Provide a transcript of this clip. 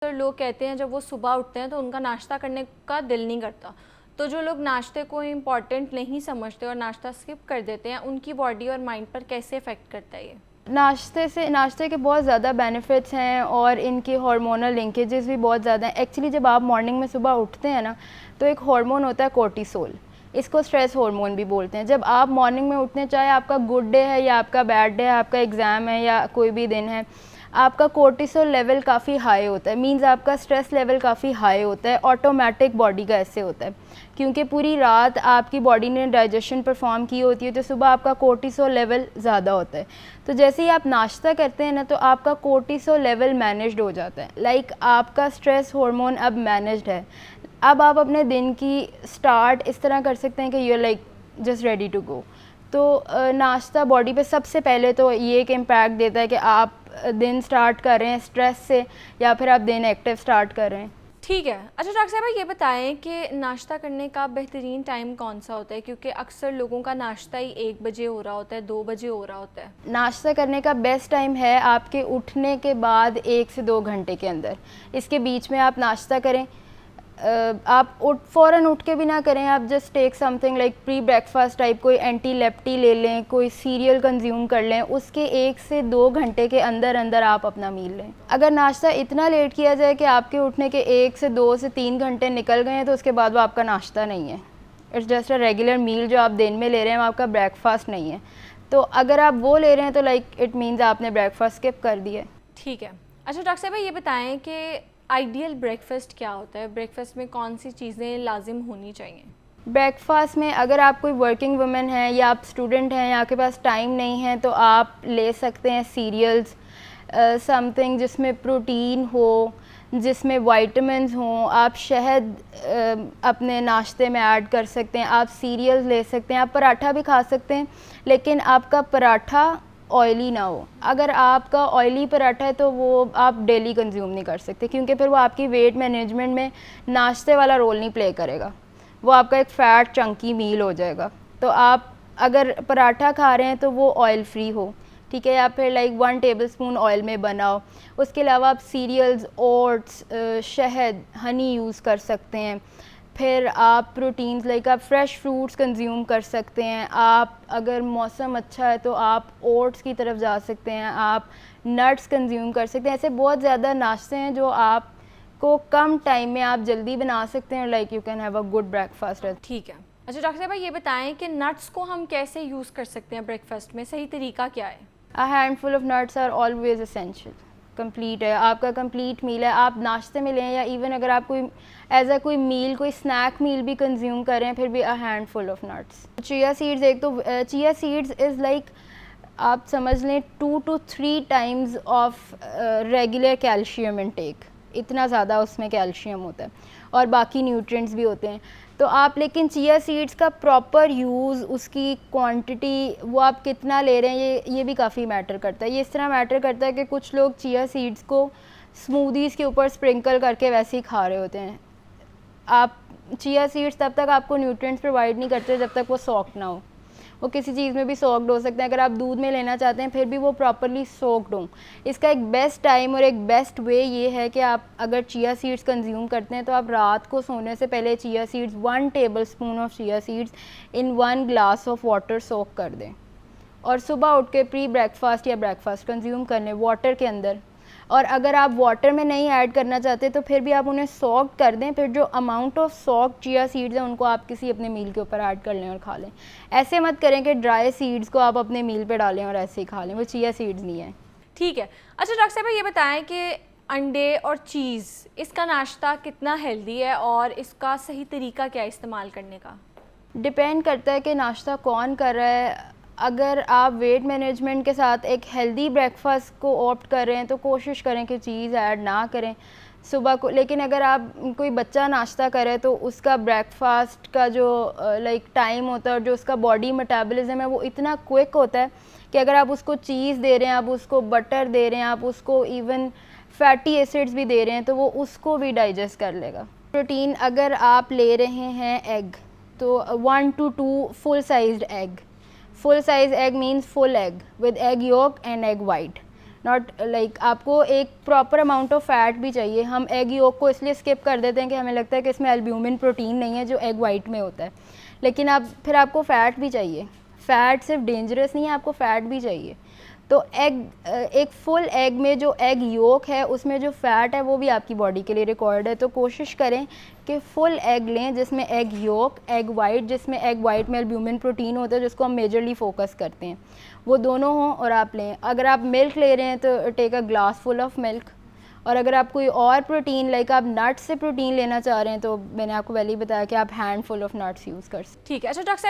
तो लोग कहते हैं जब वो सुबह उठते हैं तो उनका नाश्ता करने का दिल नहीं करता, तो जो लोग नाश्ते को इम्पॉर्टेंट नहीं समझते और नाश्ता स्किप कर देते हैं, उनकी बॉडी और माइंड पर कैसे इफ़ेक्ट करता है ये? नाश्ते के बहुत ज़्यादा बेनिफिट्स हैं और इनके हार्मोनल लिंकेजेस भी बहुत ज़्यादा हैं। एक्चुअली जब आप मॉर्निंग में सुबह उठते हैं ना, तो एक हार्मोन होता है कोर्टिसोल, इसको स्ट्रेस हार्मोन भी बोलते हैं। जब आप मॉर्निंग में उठते हैं, चाहे आपका गुड डे है या आपका बैड डे है, आपका एग्ज़ाम है या कोई भी दिन है, आपका कोर्टिसोल लेवल काफ़ी हाई होता है, मींस आपका स्ट्रेस लेवल काफ़ी हाई होता है। ऑटोमेटिक बॉडी का ऐसे होता है, क्योंकि पूरी रात आपकी बॉडी ने डाइजेशन परफॉर्म की होती है, तो सुबह आपका कोर्टिसोल लेवल ज़्यादा होता है। तो जैसे ही आप नाश्ता करते हैं ना, तो आपका कोर्टिसोल लेवल मैनेज्ड हो जाता है। लाइक आपका स्ट्रेस हार्मोन अब मैनेज्ड है। अब आप अपने दिन की स्टार्ट इस तरह कर सकते हैं कि you are like just ready to go. तो नाश्ता बॉडी पे सबसे पहले तो ये एक इम्पैक्ट देता है कि आप दिन स्टार्ट कर रहे हैं स्ट्रेस से या फिर आप दिन एक्टिव स्टार्ट कर रहे हैं। ठीक है। अच्छा डॉक्टर साहब, ये बताएं कि नाश्ता करने का बेहतरीन टाइम कौन सा होता है, क्योंकि अक्सर लोगों का नाश्ता ही 1 बजे हो रहा होता है, 2 बजे हो रहा होता है। नाश्ता करने का बेस्ट टाइम है आपके उठने के बाद 1 से 2 घंटे के अंदर। इसके बीच में आप नाश्ता करें। आप फ़ौरन उठ के भी ना करें, आप just take something like pre breakfast type, कोई एंटी लेप्टी ले लें, कोई सीरियल कंज्यूम कर लें। उसके 1 से 2 घंटे के अंदर अंदर आप अपना मील लें। अगर नाश्ता इतना लेट किया जाए कि आपके उठने के 1 से 2 से 3 घंटे निकल गए हैं, तो उसके बाद वो आपका नाश्ता नहीं है। इट्स जस्ट अ रेगुलर मील जो आप दिन में ले रहे हैं, वो आपका ब्रेकफास्ट नहीं है। तो अगर आप वो ले रहे हैं तो लाइक इट मीन्स आपने ब्रेकफास्ट स्किप कर दिया है। ठीक है। अच्छा डॉक्टर साहब, ये बताएं कि आइडियल ब्रेकफास्ट क्या होता है? ब्रेकफास्ट में कौन सी चीज़ें लाजिम होनी चाहिए? ब्रेकफास्ट में अगर आप कोई वर्किंग वुमेन है या आप स्टूडेंट हैं या आपके पास टाइम नहीं है, तो आप ले सकते हैं सीरियल्स, समथिंग जिसमें प्रोटीन हो, जिसमें विटामिन्स हों। आप शहद अपने नाश्ते में ऐड कर सकते हैं। आप सीरियल्स ले सकते हैं। आप पराठा भी खा सकते हैं, लेकिन आपका पराठा ऑयली ना हो। अगर आपका ऑयली पराठा है तो वो आप डेली कंज्यूम नहीं कर सकते, क्योंकि फिर वो आपकी वेट मैनेजमेंट में नाश्ते वाला रोल नहीं प्ले करेगा। वो आपका एक फ़ैट चंकी मील हो जाएगा। तो आप अगर पराठा खा रहे हैं तो वो ऑयल फ्री हो, ठीक है, या फिर लाइक 1 टेबलस्पून ऑयल में बनाओ। उसके अलावा आप सीरियल्स, ओट्स, शहद, हनी यूज़ कर सकते हैं। फिर आप प्रोटीन्स लाइक आप फ्रेश फ्रूट्स कंज्यूम कर सकते हैं। आप अगर मौसम अच्छा है तो आप ओट्स की तरफ जा सकते हैं। आप नट्स कंज्यूम कर सकते हैं। ऐसे बहुत ज़्यादा नाश्ते हैं जो आप को कम टाइम में आप जल्दी बना सकते हैं, like you can have a good breakfast. ठीक है। अच्छा डॉक्टर साहब, ये बताएं कि नट्स को हम कैसे यूज़ कर सकते हैं ब्रेकफास्ट में? सही तरीका क्या है? A handful of nuts are always essential. Complete है आपका कंप्लीट मील है। आप नाश्ते में लें या इवन अगर आप कोई एज अ कोई मील, कोई स्नैक मील भी कंज्यूम करें, फिर भी अ handful of nuts. Chia seeds, एक तो चिया सीड्स इज़ लाइक आप समझ लें 2 to 3 times of regular calcium intake. इतना ज़्यादा उसमें कैल्शियम होता है और बाकी न्यूट्रिएंट्स भी होते हैं। तो आप लेकिन चिया सीड्स का प्रॉपर यूज़, उसकी क्वांटिटी, वो आप कितना ले रहे हैं, ये भी काफ़ी मैटर करता है। ये इस तरह मैटर करता है कि कुछ लोग चिया सीड्स को स्मूदीज़ के ऊपर स्प्रिंकल करके वैसे ही खा रहे होते हैं। आप चिया सीड्स तब तक आपको न्यूट्रिएंट्स प्रोवाइड नहीं करते जब तक वो सॉक्ड ना हो। वो किसी चीज़ में भी सॉक्ड हो सकते हैं। अगर आप दूध में लेना चाहते हैं फिर भी वो प्रॉपरली सॉक्ड हों। इसका एक बेस्ट टाइम और एक बेस्ट वे ये है कि आप अगर चिया सीड्स कंज्यूम करते हैं तो आप रात को सोने से पहले chia seeds 1 tablespoon of chia seeds in 1 glass of water soak कर दें, और सुबह उठ के प्री ब्रेकफास्ट या ब्रेकफास्ट कंज्यूम कर लें वाटर के अंदर। और अगर आप वाटर में नहीं ऐड करना चाहते तो फिर भी आप उन्हें सॉक कर दें। फिर जो amount of soak chia seeds हैं उनको आप किसी अपने मील के ऊपर ऐड कर लें और खा लें। ऐसे मत करें कि ड्राई सीड्स को आप अपने मील पे डालें और ऐसे ही खा लें, वो चिया सीड्स नहीं है। ठीक है। अच्छा डॉक्टर साहब, ये बताएं कि अंडे और चीज़, इसका नाश्ता कितना हेल्दी है और इसका सही तरीका क्या है इस्तेमाल करने का? डिपेंड करता है कि नाश्ता कौन कर रहा है। अगर आप वेट मैनेजमेंट के साथ एक हेल्दी ब्रेकफास्ट को ऑप्ट कर रहे हैं तो कोशिश करें कि चीज़ ऐड ना करें सुबह को। लेकिन अगर आप कोई बच्चा नाश्ता करे तो उसका ब्रेकफास्ट का जो लाइक टाइम होता है और जो उसका बॉडी मेटाबॉलिज्म है वो इतना क्विक होता है कि अगर आप उसको चीज़ दे रहे हैं, आप उसको बटर दे रहे हैं, आप उसको इवन फैटी एसिड्स भी दे रहे हैं, तो वो उसको भी डाइजेस्ट कर लेगा। प्रोटीन अगर आप ले रहे हैं एग, तो 1 to 2 full sized egg. Full size egg means full egg with egg yolk and egg white. Not like आपको एक प्रॉपर अमाउंट ऑफ फैट भी चाहिए। हम एग योक को इसलिए स्किप कर देते हैं कि हमें लगता है कि इसमें एल्ब्यूमिन प्रोटीन नहीं है जो एग वाइट में होता है, लेकिन फिर आपको फ़ैट भी चाहिए। फ़ैट सिर्फ डेंजरस नहीं है, आपको फ़ैट भी चाहिए। तो एक फुल एग में जो एग योक है उसमें जो फ़ैट है वो भी आपकी बॉडी के लिए रिकॉर्ड है। तो कोशिश करें कि फुल एग लें जिसमें एग योक, एग वाइट जिसमें एग वाइट में एल्ब्यूमिन प्रोटीन होता है जिसको हम मेजरली फोकस करते हैं, वो दोनों हों और आप लें। अगर आप मिल्क ले रहे हैं तो take a glass full of milk, और अगर आप कोई और प्रोटीन लाइक आप नट्स से प्रोटीन लेना चाह रहे हैं तो मैंने आपको पहले ही बताया कि आप हैंडफुल ऑफ नट्स यूज़ कर सकते हैं। ठीक है। अच्छा डॉक्टर साहब,